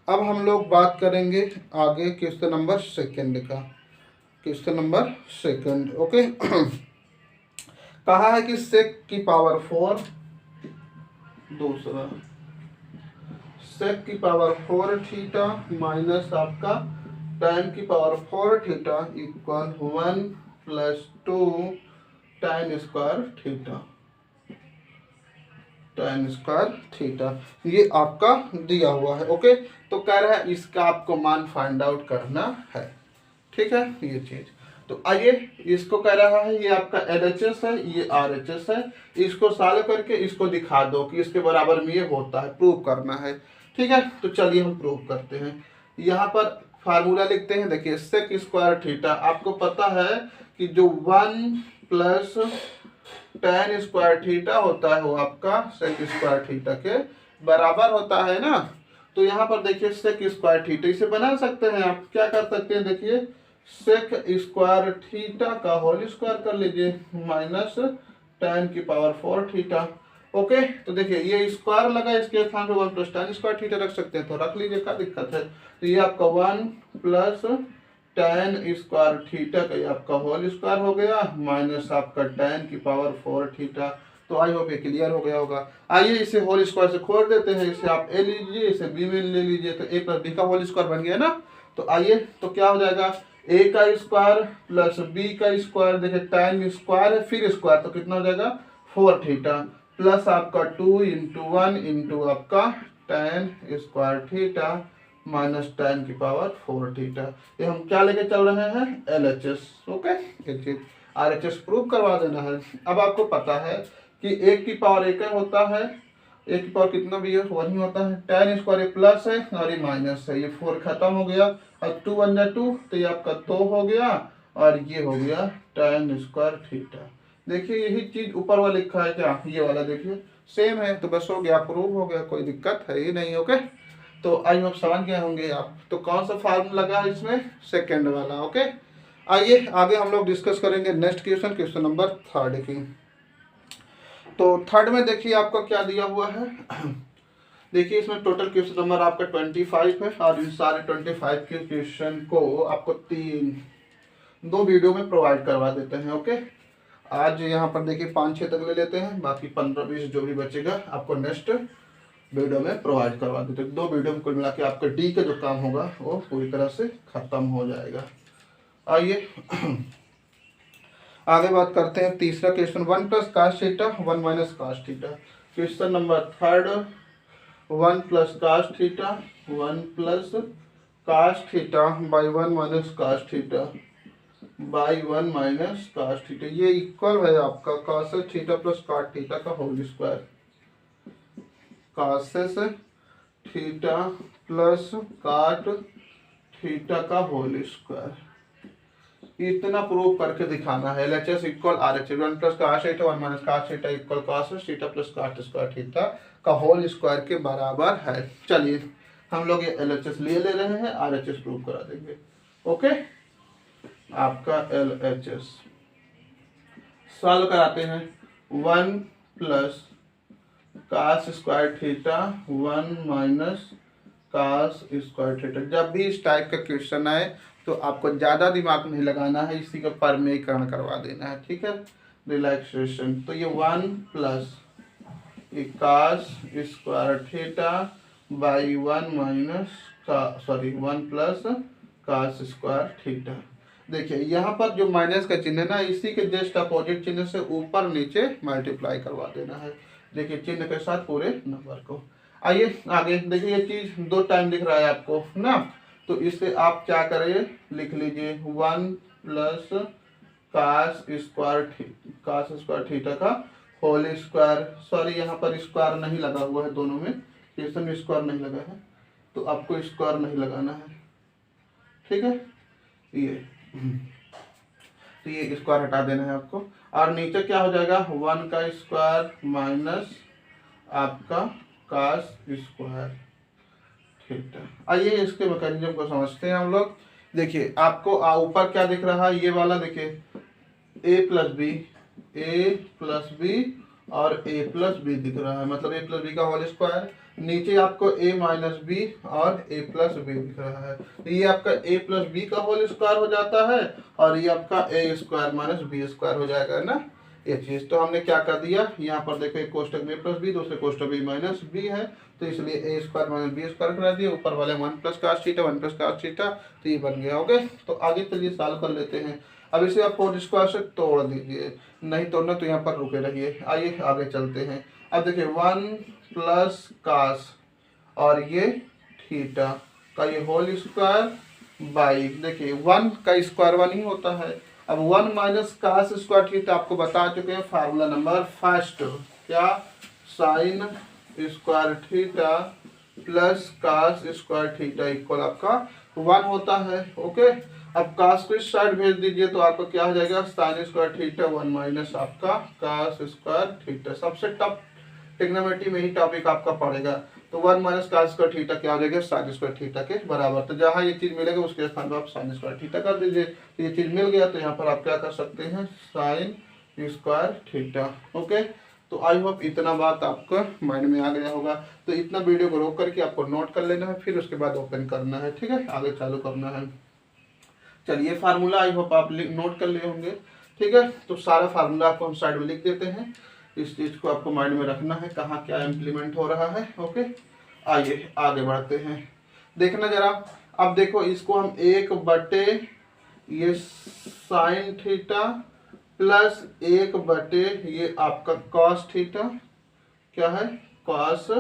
अब हम लोग बात करेंगे आगे क्वेश्चन नंबर 2 का। Question number 2, okay. कहा है कि सेक की पावर 4 दूसरा सेक की पावर 4 थीटा माइनस आपका tan की power 4 theta equal 1 plus 2 tan square theta, tan square theta, ये आपका दिया हुआ है। ओके, तो कह रहा है इसका आपको मान फाइंड आउट करना है, ठीक है, ये चीज। तो आइए, इसको कह रहा है ये आपका LHS है, ये RHS है, इसको सॉल्व करके इसको दिखा दो कि इसके बराबर में ये होता है, प्रूव करना है, ठीक है। तो चलिए हम प्रूव करते हैं। यहाँ पर फार्मूला लिखते हैं, देखिए सेक स्क्वायर थीटा, आपको पता है कि जो 1 प्लस tan स्क्वायर थीटा होता है वो आपका सेक स्क्वायर थीटा के बराबर होता है ना। तो यहाँ पर देखिए सेक स्क्वायर थीटा, इसे बना सकते हैं आप, क्या कर सकते हैं, देखिए सेक स्क्वायर थीटा का होल स्क्वायर कर लीजिए माइनस tan की पावर 4 थीटा। ओके, तो देखिए ये स्क्वायर लगा, इसके स्थान पे 1 प्लस tan स्क्वायर थीटा रख सकते हैं, तो रख लीजिए, क्या दिक्कत है। तो ये आपका 1 प्लस tan स्क्वायर थीटा का ये आपका होल स्क्वायर हो गया माइनस आपका tan की पावर 4 थीटा। तो आई होप ये क्लियर हो गया होगा। आइए इसे होल स्क्वायर से खोल देते हैं, इसे आप ए लीजिए, इसे बी में ले लीजिए, तो ए प्लस बी का होल स्क्वायर बन गया ना। तो आइए, तो क्या हो जाएगा, ए का स्क्वायर प्लस बी का स्क्वायर, देखिए tan स्क्वायर है फिर स्क्वायर, तो कितना हो जाएगा 4 थीटा प्लस आपका 2 इंटू 1 इंटू आपका tan square theta minus tan की पावर 4 थीटा। ये हम क्या लेके चल रहे हैं, LHS। ओके, एक चीज RHS प्रूव करवा देना है। अब आपको पता है कि 1 की पावर 1 होता है, 1 की पावर कितना भी है 1 ही होता है, tan स्क्वायर ये प्लस है और ये माइनस है, ये 4 खत्म हो गया, और 2 1 2, तो ये आपका 2 हो गया, और ये हो गया tan स्क्वायर थीटा। देखिए यही चीज ऊपर वाला लिखा है क्या, ये वाला देखिए सेम है, तो बस हो गया, प्रूव हो गया, कोई दिक्कत है ही नहीं। ओके, तो आई होप समझ गए होंगे आप। तो कौन सा फार्मूला लगा है इसमें, सेकेंड वाला। ओके, आइए आगे हम लोग डिस्कस करेंगे नेक्स्ट क्वेश्चन, क्वेश्चन नंबर 3 की। तो 3 में देखिए आपका क्या दिया हुआ है। देखिए इसमें टोटल क्वेश्चन नंबर आपका 25 है और इन सारे 25 के क्वेश्चन को आपको 2 वीडियो में प्रोवाइड करवा देते हैं। ओके, आज यहाँ पर देखिए 5-6 तक ले लेते हैं, बाकी 15-20 जो भी बचेगा आपको नेक्स्ट वीडियो में प्रोवाइड करवा देते हैं। 2 वीडियो में कुल मिला के आपका डी का जो काम होगा वो पूरी तरह से खत्म हो जाएगा। आइए आगे बात करते हैं तीसरा question, 1 + cos theta 1 - cos theta. Question number 3, 1 + cos theta 1 + cos theta by 1 - cos theta by 1 - cos theta, ये इक्वल है आपका cos theta plus cot theta का whole square. cos theta plus cot theta का होल स्क्वायर, इतना प्रूव करके दिखाना है। LHS इक्वल RHS, 1 + cos theta 1 - cos theta equal cos theta plus cot square theta का होल स्क्वायर के बराबर है। चलिए हम लोग ये LHS ले रहे हैं, RHS प्रूव करा देंगे। ओके, आपका LHS सॉल्व कराते हैं। 1 + cos square theta 1 - cos square theta. जब भी इस टाइप का क्वेश्चन आए तो आपको ज़्यादा दिमाग नहीं लगाना है, इसी का परमेयीकरण करवा देना है। ठीक है, रिलैक्सेशन। तो ये 1 + cos square theta by 1 + cos square theta. देखिए यहाँ पर जो माइनस का चिन्ह है ना, इसी के जस्ट अपोजिट चिन्ह से ऊपर नीचे मल्टीप्लाई करवा देना है। देखिए चिन्ह के साथ पूरे नंबर को। आइए आगे देखिए, ये चीज 2 टाइम दिख रहा है आपको ना, तो इसे आप क्या करें, लिख लीजिए 1 + cos स्क्वायर थीटा का होल स्क्वायर। सॉरी यहाँ पर स्क्वायर नहीं लगा हुआ है, दोनों में क्वेश्चन में स्क्वायर नहीं लगा है, तो आपको स्क्वायर नहीं लगाना है। ठीक है, ये तो ये स्क्वायर हटा देना है आपको, और नीचे क्या हो जाएगा 1 का स्क्वायर माइनस आपका cos स्क्वायर थीटा। आइए इसके मैकेनिज्म को समझते हैं हम लोग। देखिए आपको ऊपर क्या दिख रहा है, ये वाला देखिए a + b और a + b दिख रहा है, मतलब a + b का होल स्क्वायर। नीचे आपको a - b और a + b दिख रहा है, तो ये आपका a + b का होल स्क्वायर हो जाता है और ये आपका a² - b² हो जाएगा ना ये चीज। तो हमने क्या कर दिया, यहाँ पर देखो एक कोष्टक में a + b, दूसरे कोष्टक में -b है, तो इसलिए a² - b² करा दिया, ऊपर वाले 1 + cos थीटा 1 + cos थीटा, तो ये बन गया। ओके, तो आगे चलिए सॉल्व कर लेते हैं। अब इसे आप होल स्क्वायर से तोड़ दीजिए, नहीं तोड़ना तो यहाँ पर रुके रहिए। आइए आगे चलते हैं। अब देखिए 1 + cos और ये थीटा का ये होल स्क्वायर बाई, देखिए 1 का स्क्वायर 1 ही होता है। अब 1 - cos स्क्वायर थीटा आपको बता चुके हैं फार्मूला नंबर फर्स्ट, क्या, sin square theta plus cos square theta equal आपका 1 होता है। ओके, अब cos को इस साइड भेज दीजिए तो आपका क्या हो जाएगा, sin स्क्वायर थीटा 1 - आपका cos स्क्वायर थीटा। सबसे टफ ट्रिग्नोमेट्री में ही टॉपिक आपका पड़ेगा। तो 1 - cos स्क्वायर थीटा क्या हो जाएगा, sin स्क्वायर थीटा के बराबर। तो जहाँ ये चीज मिलेगा उसके स्थान पर आप sin स्क्वायर थीटा कर दीजिए। तो ये चीज मिल गया, तो यहाँ पर आप क्या कर सकते हैं, sin स्क्वायर थीटा। ओके, तो आई होप इतना बात आपका माइंड में आ गया होगा। तो इतना वीडियो को रोक करके आपको नोट कर लेना है, फिर उसके बाद ओपन करना है। ठीक है, आगे चालू करना है। चलिए फार्मूला आई होप आप नोट कर लिए होंगे। ठीक है, तो सारा फार्मूला आपको हम साइड में लिख देते हैं। इस चीज को आपको माइंड में रखना है, कहाँ क्या इम्प्लीमेंट हो रहा है। ओके, आइए आगे बढ़ते हैं। देखना जरा, अब देखो इसको हम 1/, ये साइन थीटा प्लस 1/, ये आपका कॉस थीटा, क्या है, कॉस,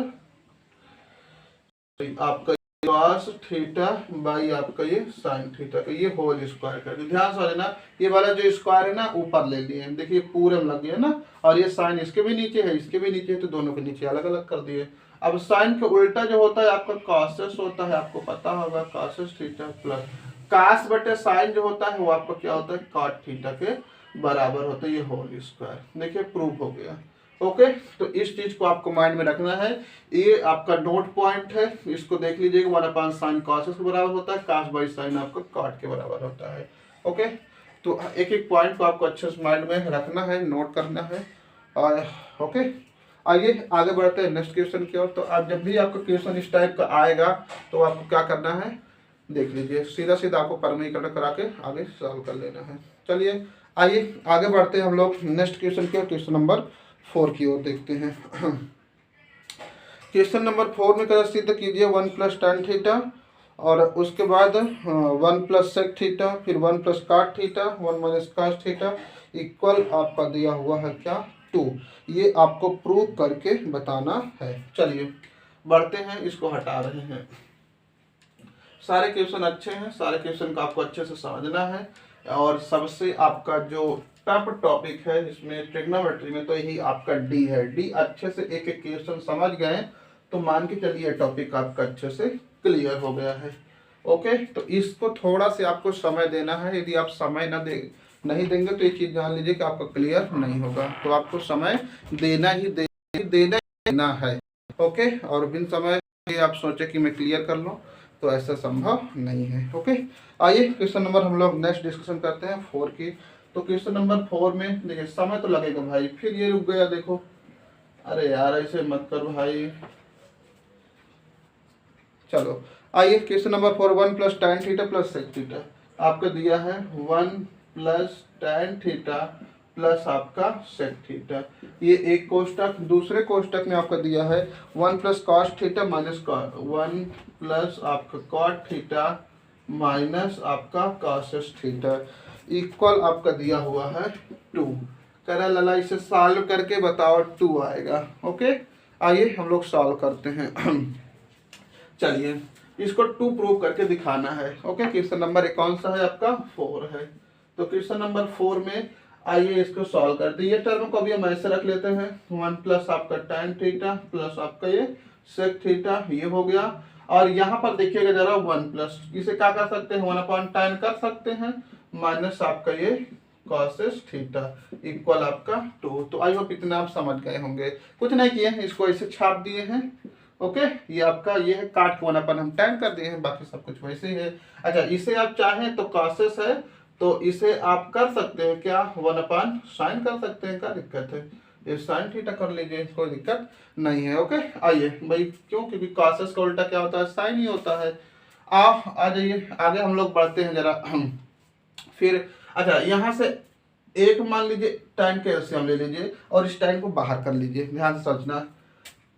आपका cos थीटा बाई आपका ये sin थीटा का ये होल स्क्वायर करके। ध्यान से लेना, ये वाला जो स्क्वायर है ना ऊपर ले लिए, देखिए पूरे में लग गया ना, और ये sin इसके भी नीचे है, इसके भी नीचे है, तो दोनों के नीचे अलग अलग कर दिए। अब sin के उल्टा जो होता है आपका cos होता है, आपको पता होगा cos थीटा प्लस cos/sin जो होता है वो आपका क्या होता है, cot थीटा के बराबर होता है, ये होल स्क्वायर। देखिए प्रूफ हो गया। ओके, तो इस चीज को आपको माइंड में रखना है। ये आपका नोट पॉइंट है, इसको देख लीजिएगा। 1/sin cos के बराबर होता है, cos बाई साइन आपका कॉट के बराबर होता है। ओके, तो एक एक पॉइंट को आपको अच्छे से माइंड में रखना है, नोट करना है। और ओके, आइए आगे बढ़ते हैं नेक्स्ट क्वेश्चन की ओर। तो आप जब भी आपका क्वेश्चन इस टाइप का आएगा तो आपको क्या करना है, देख लीजिए, सीधा सीधा आपको परमीकरण करा के आगे सॉल्व कर लेना है। चलिए आइए आगे बढ़ते हैं हम लोग नेक्स्ट क्वेश्चन की ओर। क्वेश्चन नंबर 4 की ओर देखते हैं। क्वेश्चन नंबर 4 में क्या सिद्ध कीजिए 1 + tan थीटा और उसके बाद 1 + sec थीटा, फिर 1 + cot theta, 1 - cos theta equal आपका दिया हुआ है क्या 2। ये आपको प्रूव करके बताना है। चलिए बढ़ते हैं, इसको हटा रहे हैं। सारे क्वेश्चन अच्छे हैं, सारे क्वेश्चन को आपको अच्छे से समझना है। और सबसे आपका जो टफ टॉपिक है इसमें ट्रिग्नोमेट्री में, तो यही आपका डी है। डी अच्छे से एक एक क्वेश्चन समझ गए तो मान के चलिए टॉपिक आपका अच्छे से क्लियर हो गया है। ओके, तो इसको थोड़ा से आपको समय देना है। यदि आप समय नहीं देंगे तो ये चीज़ जान लीजिए कि आपका क्लियर नहीं होगा। तो आपको समय देना है। ओके, और बिन समय के आप सोचे कि मैं क्लियर कर लूँ तो ऐसा संभव नहीं है। ओके, आइए क्वेश्चन नंबर हम लोग नेक्स्ट डिस्कशन करते हैं 4 की। तो क्वेश्चन नंबर 4 में देखिए, समय तो लगेगा भाई, फिर ये रुक गया देखो। अरे यार ऐसे मत कर भाई। चलो आइए question number 4, 1 + tan theta + sec theta आपका दिया है 1 + tan थीटा प्लस आपका sec थीटा। ये एक कोष्टक, दूसरे कोष्टक में आपका दिया है 1 + cos थीटा - 1 प्लस आपका cot थीटा माइनस आपका cos थीटा इक्वल आपका दिया हुआ है 2। करा लला, इसे सॉल्व करके बताओ 2 आएगा। ओके, आइए हम लोग सॉल्व करते हैं। चलिए इसको 2 प्रूव करके दिखाना है। ओके, क्वेश्चन नंबर कौन सा है आपका 4 है। तो क्वेश्चन नंबर 4 में आइए इसको सॉल्व करते हैं। ये टर्म को अभी हम ऐसे रख लेते हैं 1 प्लस आपका tan थीटा प्लस आपका ये sec थीटा, ये हो गया। और यहाँ पर देखिएगा जरा 1 प्लस, इसे क्या कर सकते हैं 1/tan कर सकते हैं माइनस आपका ये cos थीटा इक्वल आपका 2। तो आई होप इतना आप समझ गए होंगे। कुछ नहीं किए हैं, इसको ऐसे छाप दिए हैं। ओके, ये आपका ये है, काट के 1/tan हम tan कर दिए हैं, बाकी सब कुछ वैसे ही है। अच्छा, इसे आप चाहें तो cos है तो इसे आप कर सकते हैं क्या 1/sin कर सकते हैं, क्या दिक्कत है, ये sin थीटा कर लीजिए, कोई दिक्कत नहीं है। ओके, आइए भाई, क्यों, क्योंकि cos का उल्टा क्या होता है, sin ही होता है। आ जाइए आगे हम लोग बढ़ते हैं जरा। फिर अच्छा, यहाँ से एक मान लीजिए tan के एलसीएम ले लीजिए और इस tan को बाहर कर लीजिए। ध्यान से समझना,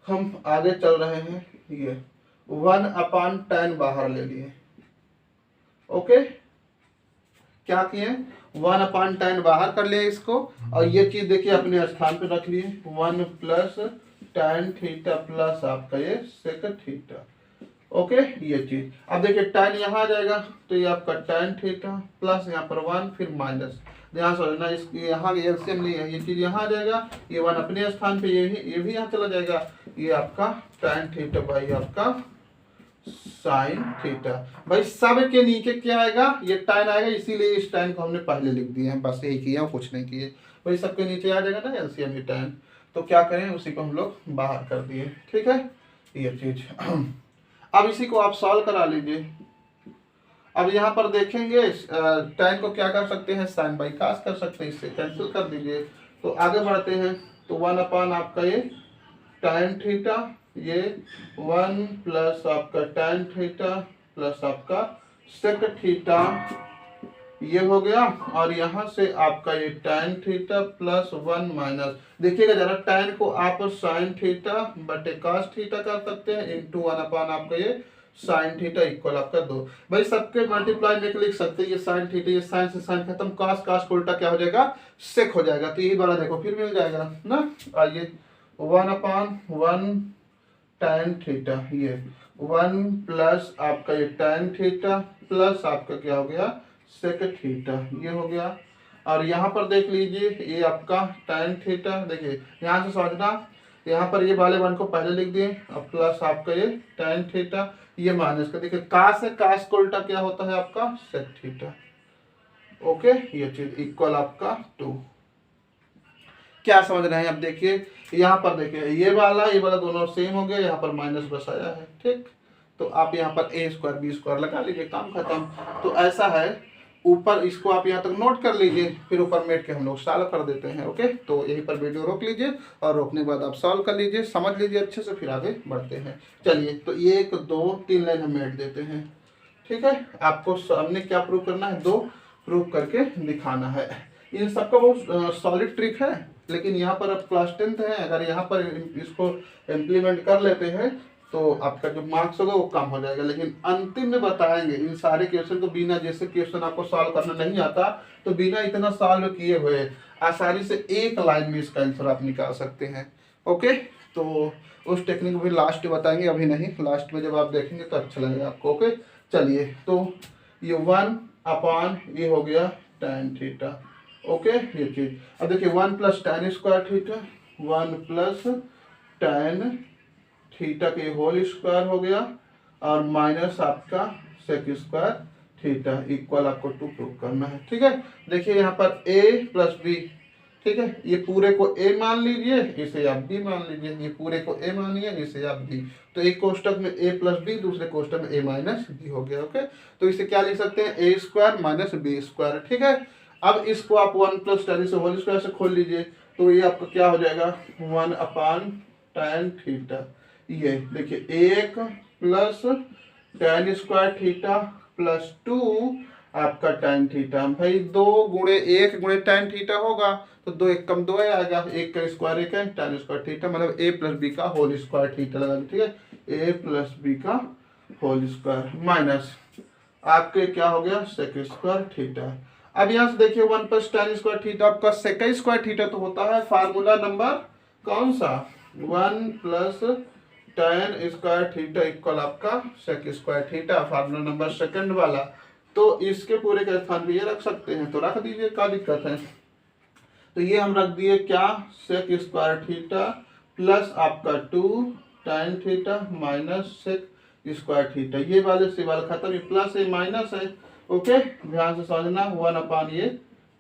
हम आगे चल रहे हैं। ये 1/tan बाहर ले लिए। ओके, क्या किए 1/tan बाहर कर लिए इसको, और ये चीज देखिए अपने स्थान पे रख लिए 1 + tan थीटा प्लस आपका ये sec थीटा। ओके, ये चीज अब देखिए tan यहाँ आ जाएगा तो ये आपका tan थीटा प्लस यहाँ पर 1 फिर माइनस। ध्यान समझना, इस यहाँ एलसीएम नहीं है, ये चीज यहाँ आ जाएगा, ये 1 अपने स्थान पे, ये भी यहाँ चला जाएगा। ये आपका tan थीटा बाई आपका sin थीटा। भाई सब के नीचे क्या आएगा, ये tan आएगा, इसीलिए इस tan को हमने पहले लिख दिए हैं, बस यही किया, कुछ नहीं किए। भाई सबके नीचे आ जाएगा ना एलसीएम ये tan, तो क्या करें, उसी को हम लोग बाहर कर दिए। ठीक है, ये चीज। अब इसी को आप सॉल्व करा लीजिए। अब यहाँ पर देखेंगे tan को क्या कर सकते हैं, sin बाई cos कर सकते हैं, इससे कैंसिल कर दीजिए। तो आगे बढ़ते हैं, तो 1/ आपका ये tan थीटा, ये 1 प्लस आपका tan थीटा प्लस आपका sec थीटा, ये हो गया। और यहाँ से आपका ये tan थीटा प्लस 1 माइनस, देखिएगा जरा, tan को आप sin थीटा बटे cos थीटा कर सकते हैं इंटू 1/ आपका ये sin थीटा इक्वल आपका 2। भाई सबके मल्टीप्लाई में लिख सकते हैं, ये sin थीटा, ये sin से sin खत्म, cos को उल्टा क्या हो जाएगा, sec हो जाएगा। तो यही वाला देखो फिर मिल जाएगा ना। आइए 1/1 tan थीटा, ये 1 प्लस आपका ये tan थीटा प्लस आपका क्या हो गया sec थीटा, ये हो गया। और यहाँ पर देख लीजिए ये आपका tan थीटा, देखिए यहाँ से समझना, यहाँ पर ये वाले 1 को पहले लिख दिए, अब प्लस आपका ये tan थीटा, ये माइनस का, देखिए cos है, cos को उल्टा क्या होता है आपका sec थीटा। ओके, ये चीज इक्वल आपका 2। क्या समझ रहे हैं? अब देखिए यहाँ पर देखिए ये वाला दोनों सेम हो गया, यहाँ पर माइनस बसाया है, ठीक। तो आप यहाँ पर ए स्क्वायर बी स्क्वायर लगा लीजिए, काम खत्म। तो ऐसा है, ऊपर इसको आप यहाँ तक नोट कर लीजिए, फिर ऊपर मेट के हम लोग सॉल्व कर देते हैं। ओके, तो यहीं पर वीडियो रोक लीजिए और रोकने के बाद आप सॉल्व कर लीजिए, समझ लीजिए अच्छे से, फिर आगे बढ़ते हैं। चलिए, तो 1 2 3 लाइन हम मेट देते हैं, ठीक है। आपको सामने क्या प्रूव करना है? 2 प्रूव करके दिखाना है। इन सबका बहुत सॉलिड ट्रिक है, लेकिन यहाँ पर अब क्लास 10th है, अगर यहाँ पर इसको इम्प्लीमेंट कर लेते हैं तो आपका जो मार्क्स होगा वो कम हो जाएगा। लेकिन अंतिम में बताएंगे इन सारे क्वेश्चन को, बिना जैसे क्वेश्चन आपको सॉल्व करना नहीं आता तो बिना इतना सॉल्व किए हुए आसानी से एक लाइन में इसका आंसर आप निकाल सकते हैं। ओके, तो उस टेक्निक भी लास्ट में बताएंगे, अभी नहीं, लास्ट में जब आप देखेंगे तो अच्छा लगेगा आपको। ओके, चलिए, तो ये 1 अपान ये हो गया tan थीटा। ओके, ये चीज अब देखिए 1 plus tan square theta, 1 plus tan theta के होल स्क्वायर हो गया, और माइनस आपका सेक स्क्वायर थीटा इक्वल आपको 2 प्रूव करना है, ठीक है। देखिए यहाँ पर a प्लस बी, ठीक है, ये पूरे को a मान लीजिए, इसे आप b मान लीजिए, ये पूरे को a मानिए, इसे आप b। तो एक कोष्टक में a प्लस बी, दूसरे कोष्टक में a माइनस बी हो गया। ओके, तो इसे क्या लिख सकते हैं? a square minus B square, ठीक है। अब इसको आप 1 प्लस tan से होल स्क्वायर से खोल लीजिए, तो ये आपका क्या हो जाएगा? 1 अपान tan थीटा। ये देखिए 1 plus tan square theta plus 2 आपका tan थीटा। भाई 2 गुणे 1 गुणे tan थीटा होगा, तो 2 1 कम 2 आएगा, 1 का स्क्वायर 1 है, tan स्क्वायर थीटा मतलब a प्लस बी का होल स्क्वायर थीटा लगा, ठीक है, a प्लस बी का होल स्क्वायर माइनस आपके क्या हो गया? Sec square theta. अब यहाँ से देखिए 1 प्लस tan स्क्वायर थीटा आपका सेक स्क्वायर थीटा तो होता है फार्मूला नंबर कौन सा? 1 plus tan square theta equal आपका sec square theta, formula number second वाला। तो इसके पूरे के स्थान पे ये रख सकते हैं, तो रख दीजिए, क्या दिक्कत है। तो ये हम रख दिए क्या? सेक स्क्वायर थीटा प्लस आपका 2 tan theta minus sec square theta. ये वाले से वाले खत्म, ये प्लस है माइनस है। ओके, ध्यान से समझना, 1 अपान ये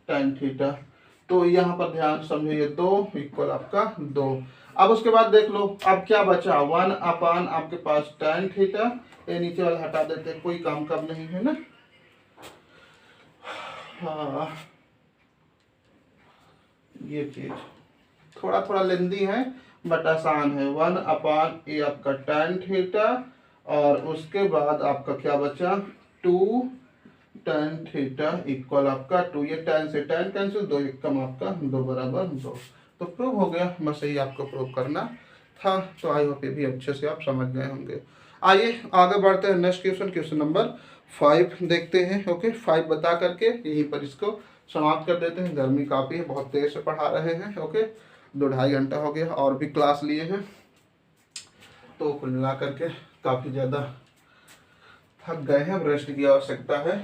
tan थीटा। तो यहाँ पर ध्यान समझिए, ये 2 इक्वल आपका 2। अब उसके बाद देख लो, अब क्या बचा? 1 अपान आपके पास tan थीटा, ये नीचे वाला हटा देते हैं, कोई काम कम नहीं है ना। हाँ, ये चीज थोड़ा थोड़ा लेंदी है बट आसान है। 1 अपान ये आपका tan थीटा, और उसके बाद आपका क्या बचा? 2 tan थीटा इक्वल आपका 2, ये tan से tan कैंसिल, 2 1 कम आपका 2 बराबर 2। तो प्रूव हो गया, बस यही आपको प्रूव करना था। तो आई होप ये भी अच्छे से आप समझ गए होंगे। आइए आगे बढ़ते हैं, नेक्स्ट क्वेश्चन, क्वेश्चन नंबर 5 देखते हैं। ओके, 5 बता करके यहीं पर इसको समाप्त कर देते हैं। गर्मी काफ़ी है, बहुत देर से पढ़ा रहे हैं। ओके, 2-2.5 घंटा हो गया, और भी क्लास लिए हैं, तो कुल मिला करके काफ़ी ज़्यादा थक गए हैं, रेस्ट की आवश्यकता है।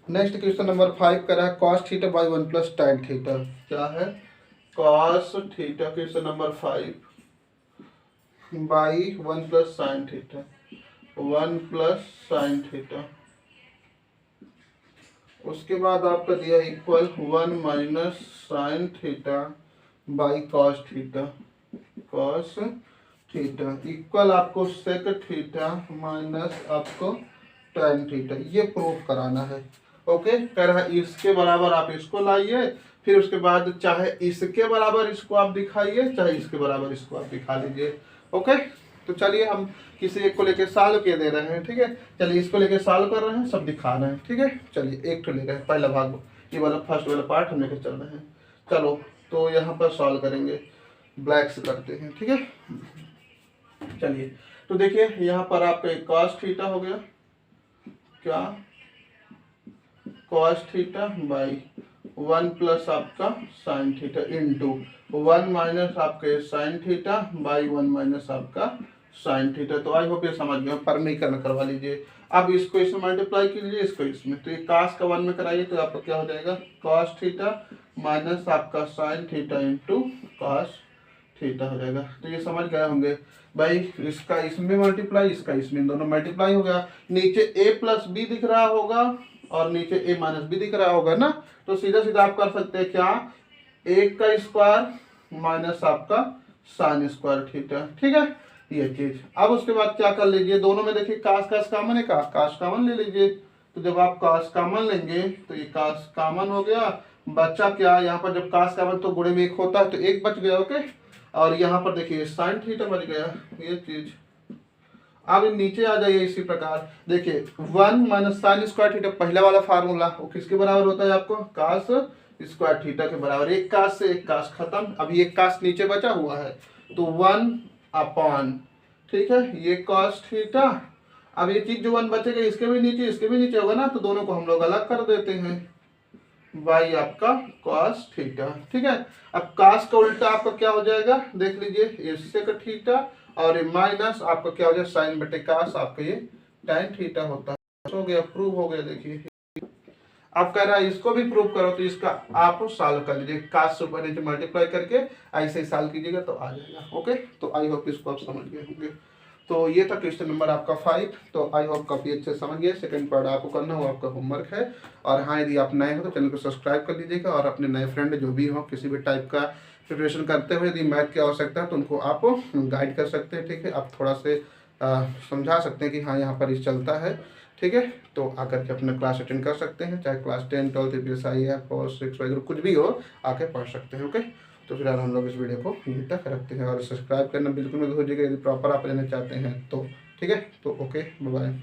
नेक्स्ट क्वेश्चन नंबर 5 का रहा cos theta by 1 plus tan theta. क्या है? cos theta, question number 5 by 1 plus sine theta, 1 plus sine theta. उसके बाद आपका दिया equal 1 minus sine theta by cos theta, cos theta equal आपको सेक थीटा माइनस आपको tan थीटा। ये प्रूफ कराना है। ओके, कह रहा है इसके बराबर आप इसको लाइए, फिर उसके बाद चाहे इसके बराबर इसको आप दिखाइए, चाहे इसके बराबर इसको आप दिखा लीजिए। ओके, तो चलिए हम किसी एक को लेके सॉल्व के दे रहे हैं, ठीक है। चलिए इसको लेके सॉल्व कर रहे हैं, सब दिखा रहे हैं, ठीक है। चलिए एक तो ले रहे हैं, पहला भाग, ये वाला फर्स्ट वाला पार्ट हम लेके चल रहे हैं। चलो, तो यहाँ पर सॉल्व करेंगे, ब्लैक से करते हैं, ठीक है। चलिए, तो देखिए यहाँ पर आपका एक cos थीटा हो गया, क्या? cos थीटा बाई 1 प्लस आपका साइन थीटा इंटू 1 माइनस आपके साइन थीटा बाई 1 माइनस आपका साइन थीटा। तो आई होप ये समझ गए, परमीकरण करवा लीजिए। अब इसको इसमें मल्टीप्लाई कीजिए, इसको इसमें, तो ये cos का 1 में कराइए तो आपका क्या हो जाएगा? cos थीटा माइनस आपका sine theta into cos theta हो जाएगा। तो ये समझ गए होंगे भाई, इसका इसमें मल्टीप्लाई, इसका इसमें, दोनों मल्टीप्लाई हो गया। नीचे a प्लस बी दिख रहा होगा, और नीचे ए माइनस बी दिख रहा होगा ना, तो सीधा सीधा आप कर सकते हैं क्या, 1 का स्क्वायर माइनस आपका साइन स्क्वायर थीटा, ठीक है ये चीज। अब उसके बाद क्या कर लीजिए, दोनों में देखिए कास कास कॉमन है, कास कॉमन ले लीजिए। तो जब आप कास कॉमन लेंगे तो ये कास कॉमन हो गया, बच्चा क्या, यहाँ पर जब कास कॉमन तो गुणे में 1 होता है तो 1 बच गया, ओके। और यहाँ पर देखिए साइन थीटा बच गया, ये चीज। अब नीचे आ जाइए इसी प्रकार, देखिए 1 माइनस साइन स्क्वायर थीटा पहला वाला फार्मूला वो किसके बराबर होता है आपको, कास स्क्वायर थीटा के बराबर। एक कास से एक कास खत्म, अभी एक कास नीचे बचा हुआ है तो 1 अपॉन, ठीक है ये कॉस थीटा। अब ये चीज जो 1 बचेगा इसके भी नीचे होगा ना, तो दोनों को हम लोग अलग कर देते हैं, y आपका cos थीटा, ठीक है। अब cos का उल्टा आपका क्या हो जाएगा, देख लीजिए ये sec थीटा, और ये माइनस आपका क्या हो जाएगा साइन बटे cos, आपका ये tan थीटा होता है। हो गया, प्रूव हो गया। देखिए अब कह रहा है इसको भी प्रूव करो, तो इसका आप सॉल्व कर लीजिए, cos से ऊपर नीचे मल्टीप्लाई करके ऐसे ही सॉल्व कीजिएगा तो आ जाएगा, ओके। तो आई होप इसको आप समझ गए होंगे। तो ये था क्वेश्चन नंबर आपका 5। तो आई होप काफ़ी अच्छे समझ गए। सेकंड पार्ट आपको करना हो, आपका होमवर्क है। और हाँ, यदि आप नए हो तो चैनल को सब्सक्राइब कर लीजिएगा, और अपने नए फ्रेंड जो भी हो किसी भी टाइप का प्रिपरेशन करते हुए यदि मैथ की आवश्यकता है तो उनको आप गाइड कर सकते हैं, ठीक है। आप थोड़ा से समझा सकते हैं कि हाँ यहाँ पर इस चलता है, ठीक है। तो आकर के अपना क्लास अटेंड कर सकते हैं, चाहे क्लास 10, 12, PSI है, 4, 6 वगैरह कुछ भी हो, आके पढ़ सकते हैं, ओके। तो फिलहाल हम लोग इस वीडियो को यहीं तक रखते हैं, और सब्सक्राइब करना बिल्कुल मत भूलिएगा यदि प्रॉपर आप लेना चाहते हैं तो, ठीक है। तो ओके, बाय बाय।